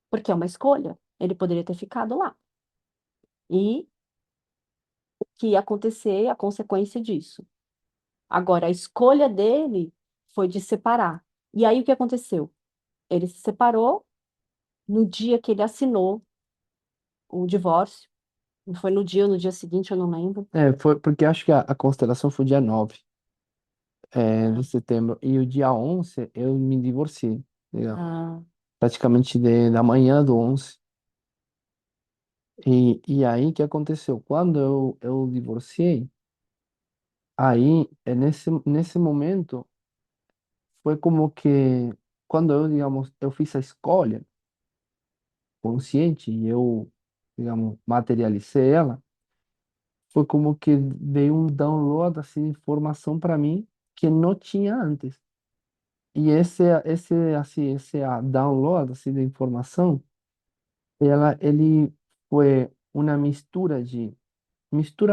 Porque é uma escolha. Ele poderia ter ficado lá. E o que ia acontecer, a consequência disso. Agora, a escolha dele foi de separar. E aí o que aconteceu? Ele se separou no dia que ele assinou o divórcio. Não foi no dia ou no dia seguinte, eu não lembro. É, foi porque acho que a constelação foi dia 9 de Ah, setembro. E o dia 11 eu me divorciei, entendeu? ah, Praticamente da manhã do 11. E aí, o que aconteceu? Quando eu divorciei, aí, nesse momento, foi como que, quando eu, digamos, eu fiz a escolha consciente e eu, digamos, materializei ela, foi como que veio um download, assim, de informação para mim que não tinha antes. E esse download, assim, de informação, ele foi uma mistura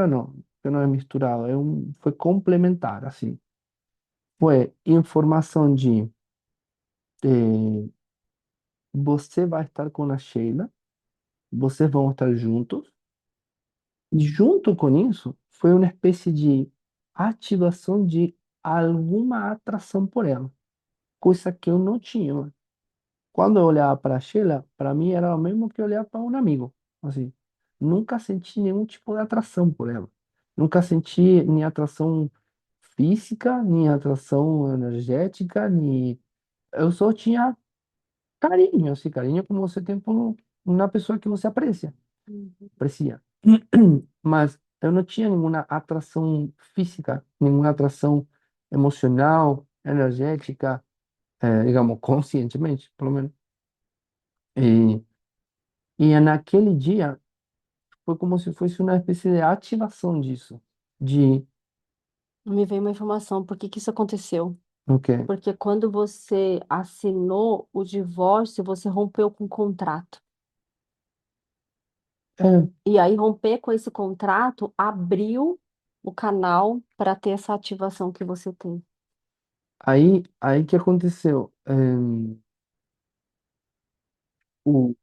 não, que não é misturado, foi complementar, assim. Foi informação de eh, você vai estar com a Sheila, vocês vão estar juntos, e junto com isso, foi uma espécie de ativação de alguma atração por ela, coisa que eu não tinha. Quando eu olhava para a Sheila, para mim era o mesmo que olhar para um amigo. Assim, nunca senti nenhum tipo de atração por ela. Nunca senti nem atração física, nem atração energética, nem... Eu só tinha carinho, assim, carinho como você tem por uma pessoa que você uhum. aprecia. Mas eu não tinha nenhuma atração física, nenhuma atração emocional, energética, digamos, conscientemente, pelo menos. E, e naquele dia foi como se fosse uma espécie de ativação disso, de Me veio uma informação, por que que isso aconteceu? o quê? Porque quando você assinou o divórcio, você rompeu com o contrato. É, E aí, romper com esse contrato abriu o canal para ter essa ativação que você tem. aí que aconteceu? O,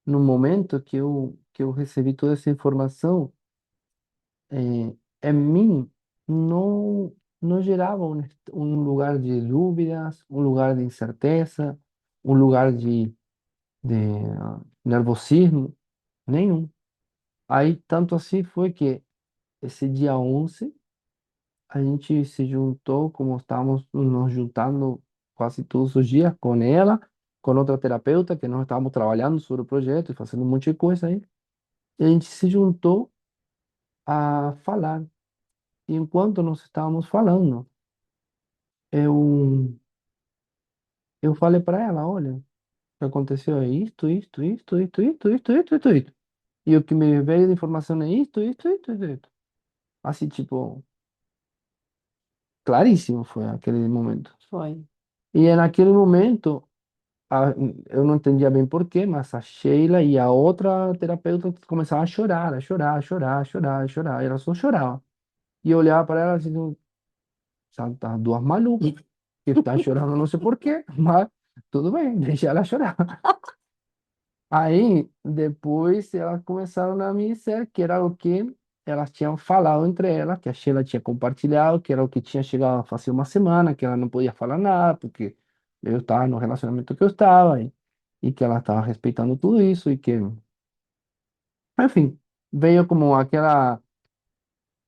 no momento que eu recebi toda essa informação, em mim não gerava um lugar de dúvidas, um lugar de incerteza, um lugar de nervosismo, nenhum. Aí, tanto assim foi que esse dia 11 a gente se juntou, como estávamos nos juntando quase todos os dias com ela, com outra terapeuta, que nós estávamos trabalhando sobre o projeto e fazendo um monte de coisa aí. E a gente se juntou a falar. E enquanto nós estávamos falando, eu, eu falei para ela, olha, o que aconteceu é isto. E o que me veio de informação é isto. Assim, tipo, claríssimo foi aquele momento. Foi. E é naquele momento, a, eu não entendia bem por quê, mas a Sheila e a outra terapeuta começavam a chorar, a chorar, a chorar, a chorar, a chorar. E ela só chorava. E eu olhava para ela assim, sabe, tá duas malucas que estão chorando, não sei por quê, mas tudo bem, deixa ela chorar. Aí, depois, elas começaram a me dizer que era o que elas tinham falado entre elas, que a Sheila tinha compartilhado, que era o que tinha chegado a fazer uma semana, que ela não podia falar nada, porque eu estava no relacionamento que eu estava, e que ela estava respeitando tudo isso, e que, enfim, veio como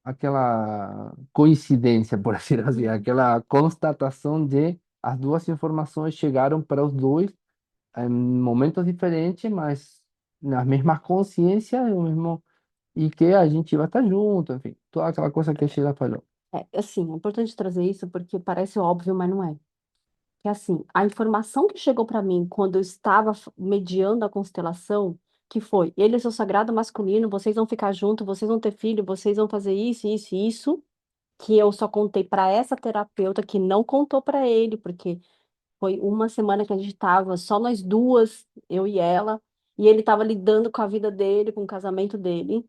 aquela coincidência, por dizer assim, Uhum. aquela constatação de as duas informações chegaram para os dois em momentos diferentes, mas na mesma consciência, o mesmo, e que a gente vai estar junto, enfim, toda aquela coisa que a Sheila falou. É, assim, é importante trazer isso porque parece óbvio, mas não é. Que assim, a informação que chegou para mim quando eu estava mediando a constelação, que foi, ele é seu sagrado masculino, vocês vão ficar juntos, vocês vão ter filho, vocês vão fazer isso, isso e isso, que eu só contei para essa terapeuta que não contou para ele, porque foi uma semana que a gente estava só nós duas, eu e ela, e ele estava lidando com a vida dele, com o casamento dele.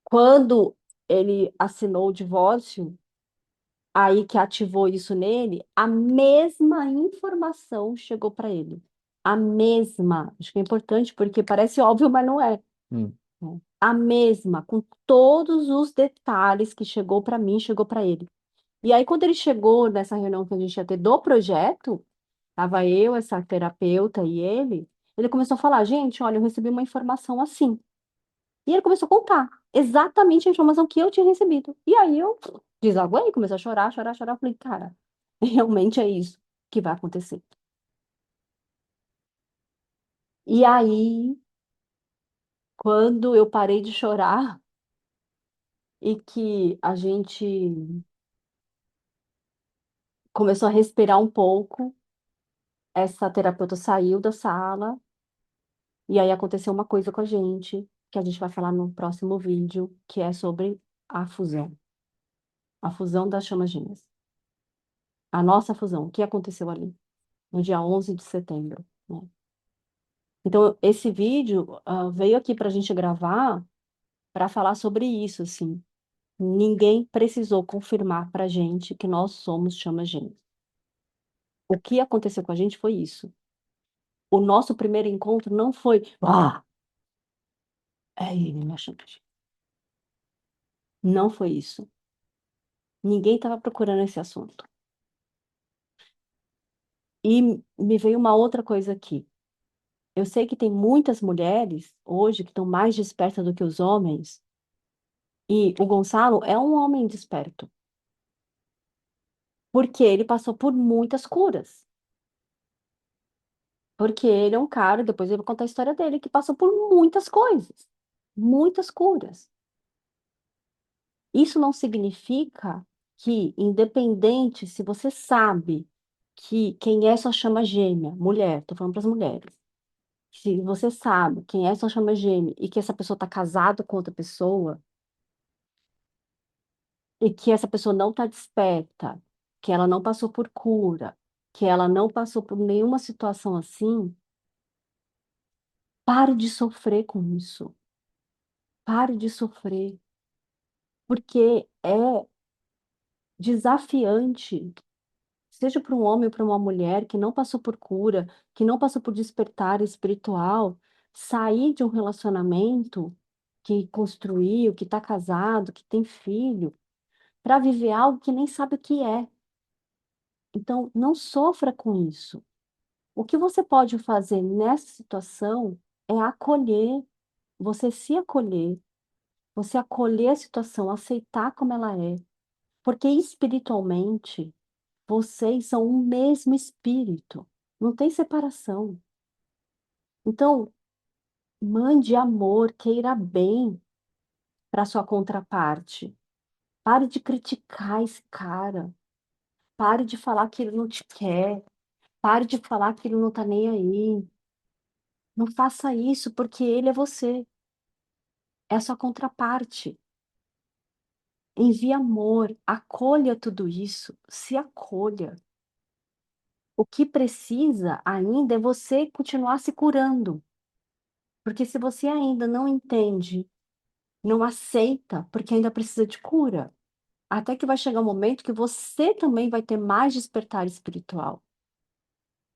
Quando ele assinou o divórcio, aí que ativou isso nele, a mesma informação chegou para ele. A mesma. Acho que é importante porque parece óbvio, mas não é, Hum, né? A mesma, com todos os detalhes que chegou para mim, chegou para ele. E aí, quando ele chegou nessa reunião que a gente ia ter do projeto, tava eu, essa terapeuta e ele começou a falar, gente, olha, eu recebi uma informação assim. E ele começou a contar exatamente a informação que eu tinha recebido. E aí eu desaguei, comecei a chorar, chorar, chorar. Falei, cara, realmente é isso que vai acontecer. E aí, quando eu parei de chorar e que a gente começou a respirar um pouco, essa terapeuta saiu da sala e aí aconteceu uma coisa com a gente, que a gente vai falar no próximo vídeo, que é sobre a fusão das chamas gêmeas. A nossa fusão, o que aconteceu ali, no dia 11 de setembro, né? Então, esse vídeo, veio aqui para a gente gravar para falar sobre isso, assim. Ninguém precisou confirmar para a gente que nós somos chamas gêmeas. O que aconteceu com a gente foi isso. O nosso primeiro encontro não foi, é ele, minha chama gêmea. Não foi isso. Ninguém estava procurando esse assunto. E me veio uma outra coisa aqui. Eu sei que tem muitas mulheres hoje que estão mais despertas do que os homens, e o Gonçalo é um homem desperto, porque ele passou por muitas curas. Porque ele é um cara, depois eu vou contar a história dele, que passou por muitas coisas, muitas curas. Isso não significa que, independente, se você sabe que quem é sua chama gêmea, mulher, tô falando para as mulheres, se você sabe quem é sua chama gêmea e que essa pessoa está casada com outra pessoa e que essa pessoa não está desperta, que ela não passou por cura, que ela não passou por nenhuma situação assim, pare de sofrer com isso. Pare de sofrer, porque é desafiante, seja para um homem ou para uma mulher que não passou por cura, que não passou por despertar espiritual, sair de um relacionamento que construiu, que está casado, que tem filho, para viver algo que nem sabe o que é. Então, não sofra com isso. O que você pode fazer nessa situação é acolher, você se acolher, você acolher a situação, aceitar como ela é. Porque espiritualmente, vocês são um mesmo espírito. Não tem separação. Então, mande amor, queira bem para sua contraparte. Pare de criticar esse cara. Pare de falar que ele não te quer. Pare de falar que ele não tá nem aí. Não faça isso, porque ele é você. É a sua contraparte. Envie amor, acolha tudo isso, se acolha. O que precisa ainda é você continuar se curando. Porque se você ainda não entende, não aceita, porque ainda precisa de cura, até que vai chegar um momento que você também vai ter mais despertar espiritual.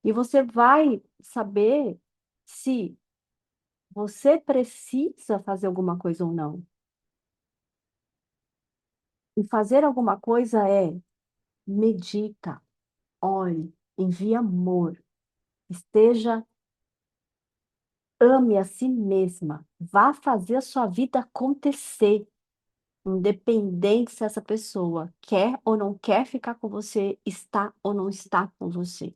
E você vai saber se você precisa fazer alguma coisa ou não. E fazer alguma coisa é medita, ore, envie amor, esteja, ame a si mesma, vá fazer a sua vida acontecer. Independente se essa pessoa quer ou não quer ficar com você, está ou não está com você.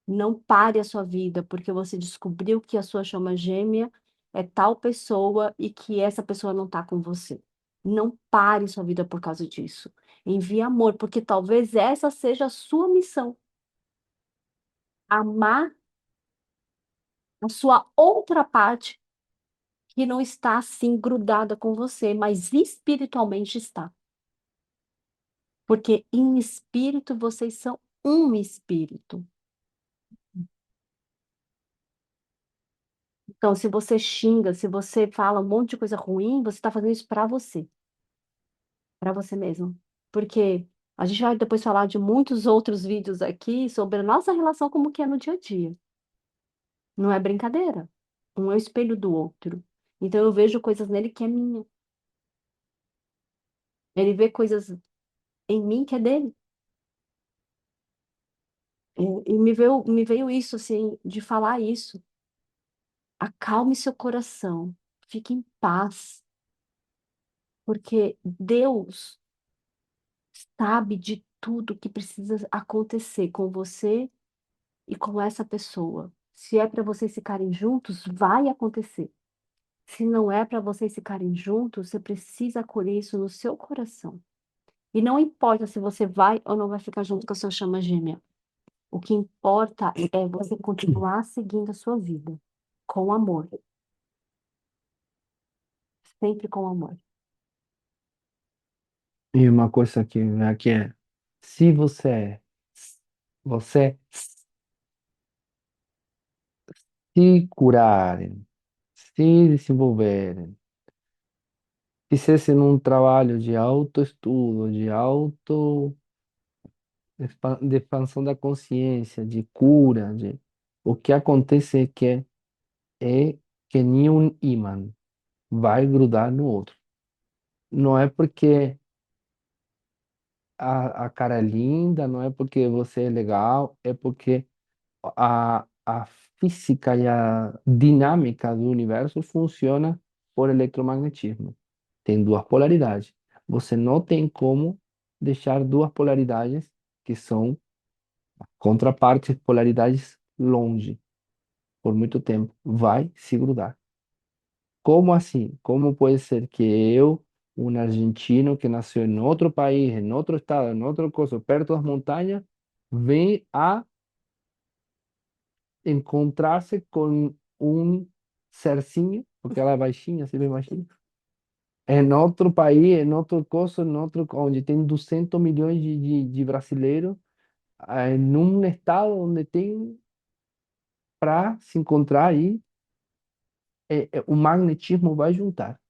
Não pare a sua vida porque você descobriu que a sua chama gêmea é tal pessoa e que essa pessoa não está com você. Não pare sua vida por causa disso. Envie amor, porque talvez essa seja a sua missão. Amar a sua outra parte que não está assim grudada com você, mas espiritualmente está. Porque em espírito vocês são um espírito. Então, se você xinga, se você fala um monte de coisa ruim, você está fazendo isso para você mesmo. Porque a gente vai depois falar de muitos outros vídeos aqui sobre a nossa relação como que é no dia a dia. Não é brincadeira. Um é o espelho do outro. Então eu vejo coisas nele que é minha. Ele vê coisas em mim que é dele. E me veio isso, assim, de falar isso. Acalme seu coração. Fique em paz. Porque Deus sabe de tudo que precisa acontecer com você e com essa pessoa. Se é para vocês ficarem juntos, vai acontecer. Se não é para vocês ficarem juntos, você precisa acolher isso no seu coração. E não importa se você vai ou não vai ficar junto com a sua chama gêmea. O que importa é você continuar seguindo a sua vida com amor, sempre com amor. E uma coisa que aqui é, se você se curarem, se desenvolverem, fizessem um trabalho de autoestudo, de expansão da consciência, de cura, o que acontece é que nenhum imã vai grudar no outro. Não é porque a cara é linda, não é porque você é legal, é porque a física e a dinâmica do universo funciona por eletromagnetismo. Tem duas polaridades. Você não tem como deixar duas polaridades que são contrapartes, polaridades longe por muito tempo. Vai se grudar. Como assim? Como pode ser que eu, um argentino que nasceu em outro país, em outro estado, em outra coisa, perto das montanhas, venha a encontrar-se com um cercinho, porque ela é baixinha, se bem baixinha, em outro país, em outro coisa, em outro, onde tem 200 milhões de brasileiros, em um estado onde tem para se encontrar aí, o magnetismo vai juntar.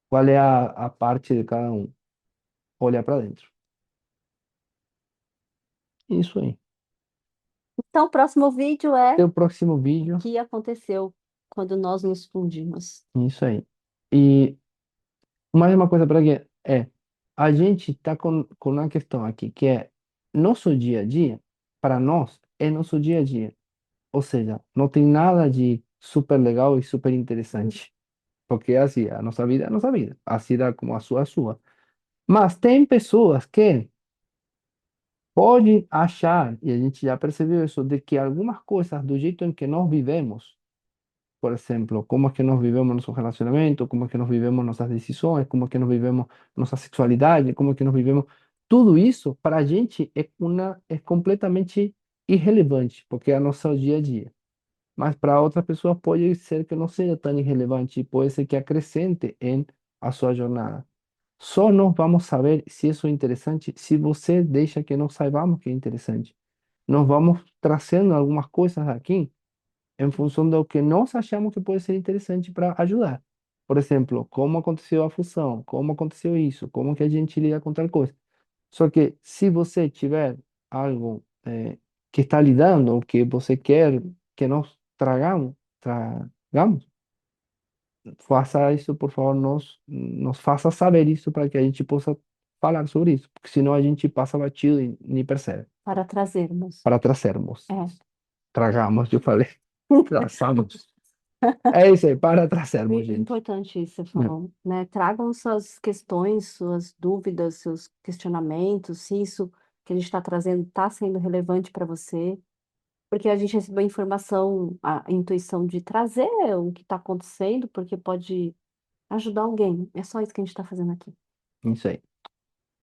Qual é a parte de cada um? Olhar para dentro. Isso aí. Então, o próximo vídeo é Até o próximo o vídeo. que aconteceu quando nós nos fundimos. Isso aí. E mais uma coisa para que a gente está com uma questão aqui, que é nosso dia a dia, para nós, é nosso dia a dia. Ou seja, não tem nada de super legal e super interessante. Porque é assim, a nossa vida é a nossa vida. Assim dá como a sua. Mas tem pessoas que podem achar, e a gente já percebeu isso, de que algumas coisas do jeito em que nós vivemos, por exemplo, como es que nos vivemos nosso relacionamento, como es que nos vivemos nossas decisões, como es que nos vivemos nossa sexualidade, como es que nos vivemos. Tudo isso, para a gente, é completamente irrelevante, porque é o nosso dia a dia. Mas para outras pessoas pode ser que não seja tão irrelevante, pode ser que acrescente em a sua jornada. Só nós vamos saber se isso é interessante se você deixa que nós saibamos que é interessante. Nós vamos trazendo algumas coisas aqui em função do que nós achamos que pode ser interessante para ajudar. Por exemplo, como aconteceu a fusão, como aconteceu isso, como que a gente lida com tal coisa. Só que se você tiver algo que está lidando, ou que você quer que nós tragamos, faça isso, por favor, nos faça saber isso para que a gente possa falar sobre isso, porque senão a gente passa batido e nem percebe. Para trazermos. Para trazermos. É. Tragamos, eu falei. Traçamos. É isso aí, para traçarmos, gente. Importante isso que você É falou, né? Tragam suas questões, suas dúvidas, seus questionamentos, se isso que a gente está trazendo está sendo relevante para você, porque a gente recebeu a informação, a intuição de trazer o que está acontecendo, porque pode ajudar alguém. É só isso que a gente está fazendo aqui. isso aí.